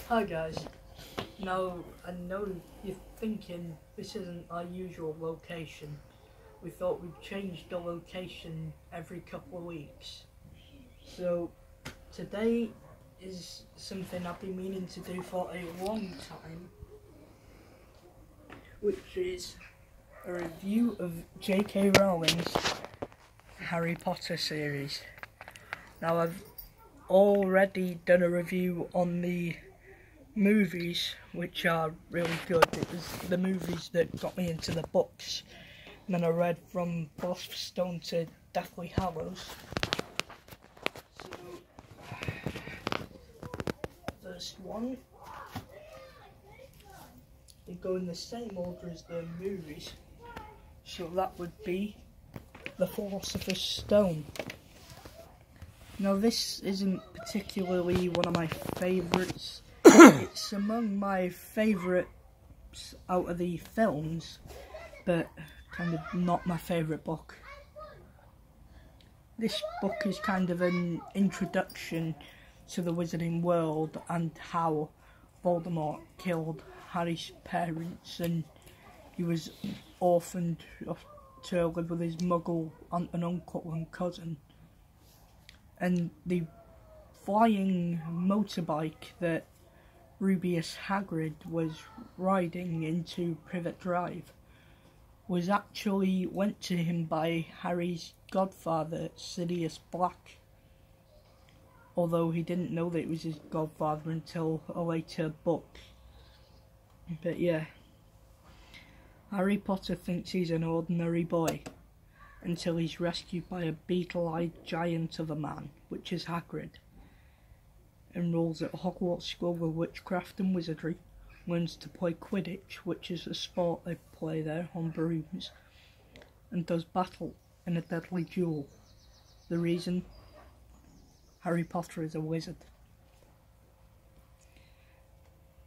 Hi guys. Now, I know you're thinking this isn't our usual location. We thought we'd change the location every couple of weeks. So, today is something I've been meaning to do for a long time, which is a review of J.K. Rowling's Harry Potter series. Now, I've already done a review on the movies, which are really good. It was the movies that got me into the books. And then I read from Philosopher's Stone to Deathly Hallows. So, first one, they go in the same order as the movies. So that would be The Philosopher's Stone. Now, this isn't particularly one of my favourites. It's among my favourites out of the films, but kind of not my favourite book. This book is kind of an introduction to the wizarding world and how Voldemort killed Harry's parents, and he was orphaned to live with his muggle aunt and uncle and cousin. And the flying motorbike that Rubeus Hagrid was riding into Privet Drive was actually lent to him by Harry's godfather, Sirius Black, although he didn't know that it was his godfather until a later book. But yeah, Harry Potter thinks he's an ordinary boy until he's rescued by a beetle-eyed giant of a man, which is Hagrid. Enrolls at Hogwarts School of Witchcraft and Wizardry, learns to play Quidditch, which is a sport they play there on brooms, and does battle in a deadly duel. The reason? Harry Potter is a wizard.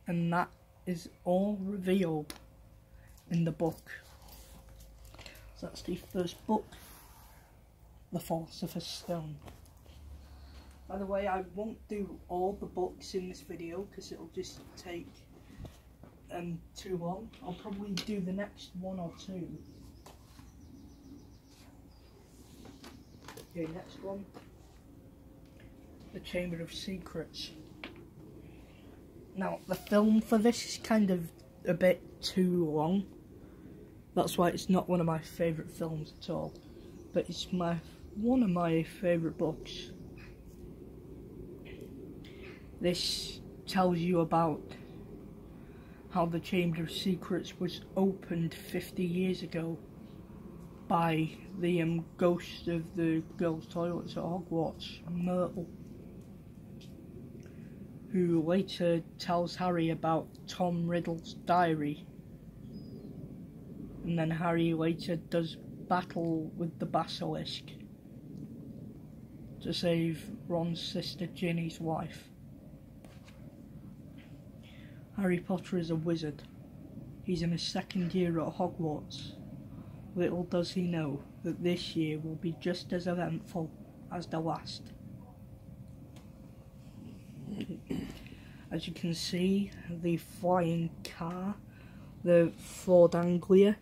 And that is all revealed in the book. So that's the first book, The Philosopher's Stone. By the way, I won't do all the books in this video because it'll just take too long. I'll probably do the next one or two. Okay, next one. The Chamber of Secrets. Now, the film for this is kind of a bit too long. That's why it's not one of my favourite films at all. But it's one of my favourite books. This tells you about how the Chamber of Secrets was opened 50 years ago by the ghost of the girls' toilets at Hogwarts, Myrtle, who later tells Harry about Tom Riddle's diary. And then Harry later does battle with the Basilisk to save Ron's sister Ginny's life. Harry Potter is a wizard. He's in his second year at Hogwarts. Little does he know that this year will be just as eventful as the last. As you can see, the flying car, the Ford Anglia,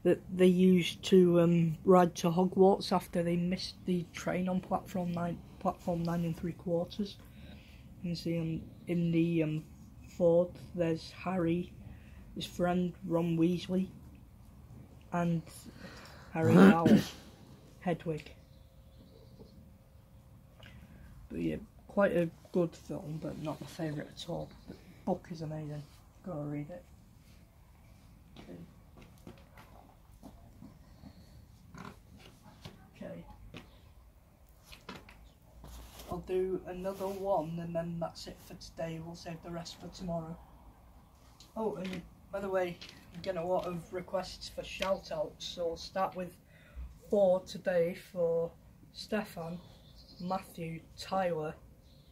that they used to ride to Hogwarts after they missed the train on platform 9 3/4. You can see in the Ford, there's Harry, his friend Ron Weasley, and Harry Owl, Hedwig. But yeah, quite a good film, but not my favourite at all. The book is amazing. Gotta read it. Okay. I'll do another one and then that's it for today. We'll save the rest for tomorrow. Oh, and by the way, I'm getting a lot of requests for shout outs, so I'll start with 4 today for Stefan, Matthew, Tyler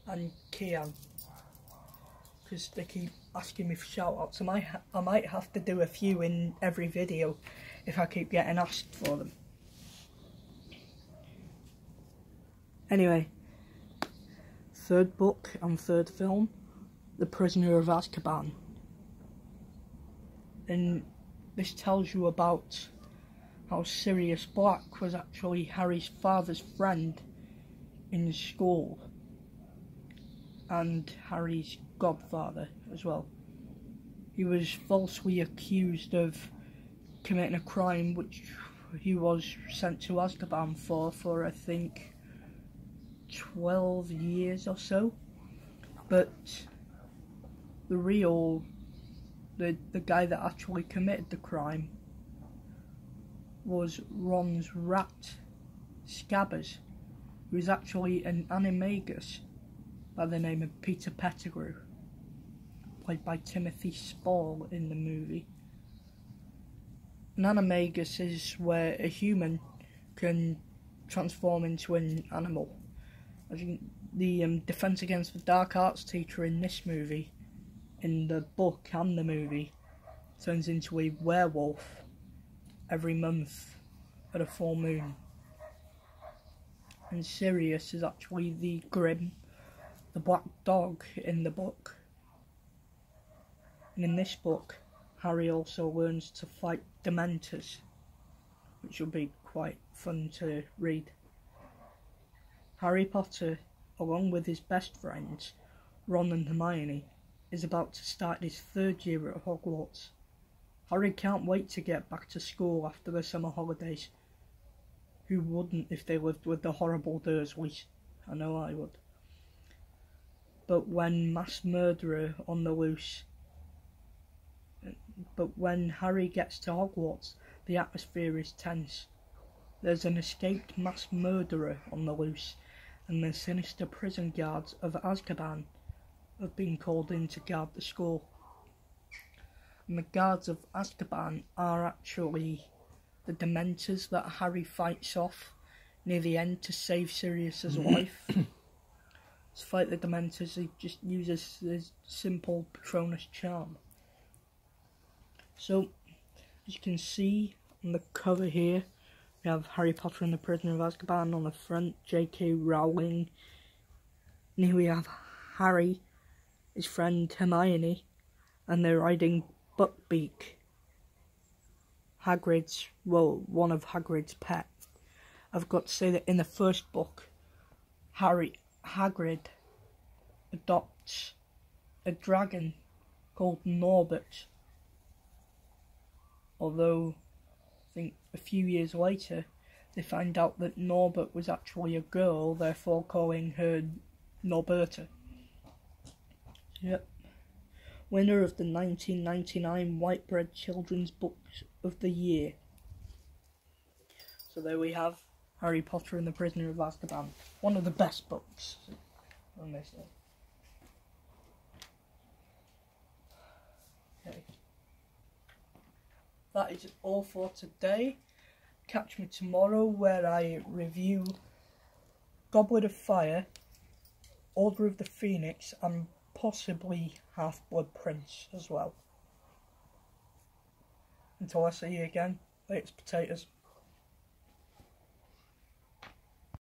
and Kian, because they keep asking me for shout outs. I might have to do a few in every video if I keep getting asked for them. Anyway, third book and third film, the Prisoner of Azkaban. And this tells you about how Sirius Black was actually Harry's father's friend in school, and Harry's godfather as well. He was falsely accused of committing a crime which he was sent to Azkaban for I think 12 years or so. But the guy that actually committed the crime was Ron's rat, Scabbers, who is actually an animagus by the name of Peter Pettigrew, played by Timothy Spall in the movie. An animagus is where a human can transform into an animal. I think the Defense Against the Dark Arts teacher in this movie, in the book and the movie, turns into a werewolf every month at a full moon. And Sirius is actually the Grim, the black dog in the book. And in this book, Harry also learns to fight Dementors, which will be quite fun to read. Harry Potter, along with his best friends, Ron and Hermione, is about to start his 3rd year at Hogwarts. Harry can't wait to get back to school after the summer holidays. Who wouldn't if they lived with the horrible Dursleys? I know I would. But when Harry gets to Hogwarts, the atmosphere is tense. There's an escaped mass murderer on the loose, and the sinister prison guards of Azkaban have been called in to guard the school. And the guards of Azkaban are actually the Dementors that Harry fights off near the end to save Sirius's life. To fight the Dementors, he just uses his simple Patronus charm. So, as you can see on the cover here, we have Harry Potter and the Prisoner of Azkaban on the front, J.K. Rowling. And here we have Harry, his friend Hermione, and they're riding Buckbeak, one of Hagrid's pets. I've got to say that in the first book, Hagrid adopts a dragon called Norbert. Although, I think a few years later, they find out that Norbert was actually a girl, therefore calling her Norberta. Yep. Winner of the 1999 Whitebread Children's Books of the Year. So there we have Harry Potter and the Prisoner of Azkaban. One of the best books on this day. Okay. That is all for today. Catch me tomorrow where I review Goblet of Fire, Order of the Phoenix, and possibly Half-Blood Prince as well. Until I see you again, it's potatoes.